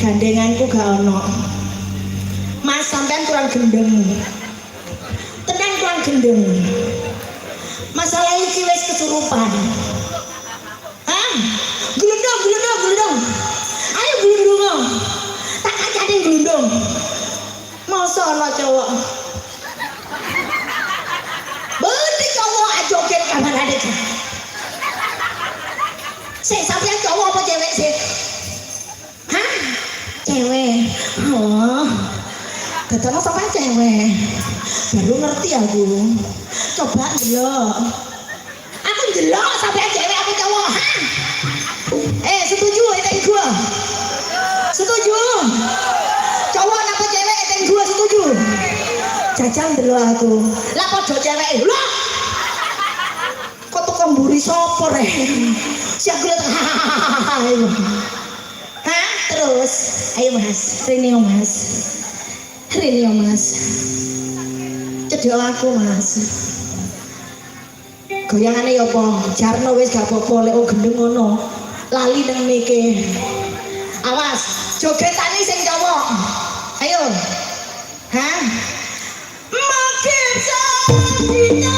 Gandenganku gak ono. Mas sampean kurang gendeng. Tenang kurang gendeng. Masalah iki wis kesurupan. Hah? Glundung. Ayo glundung. Tak kacane glundung. Masa ono cowok. Bener cowok joget kamarane. Sik sampean cowok apa cewek sih? Hah? Cewek. Oh. Ketemu sama cewek. Baru ngerti aku. Coba ndelok. Aku ndelok sampai cewek apa cowok. Hah? Setuju itu gua. Setuju. Cowok apa cewek itu gua setuju. Jajal ndelok aku. Lah padha cewek. Lho. Kok tukang mburi sapa rek? Siap gue. Hah? Terus, ayo mas, Rini mas, cedok aku mas. Goyangannya ya apa? Jarno wis gak apa-apa, lek gendeng ngono. Lali nang mike. Awas, jogetane sing cowok. Ayo. Hah? Makin sakit.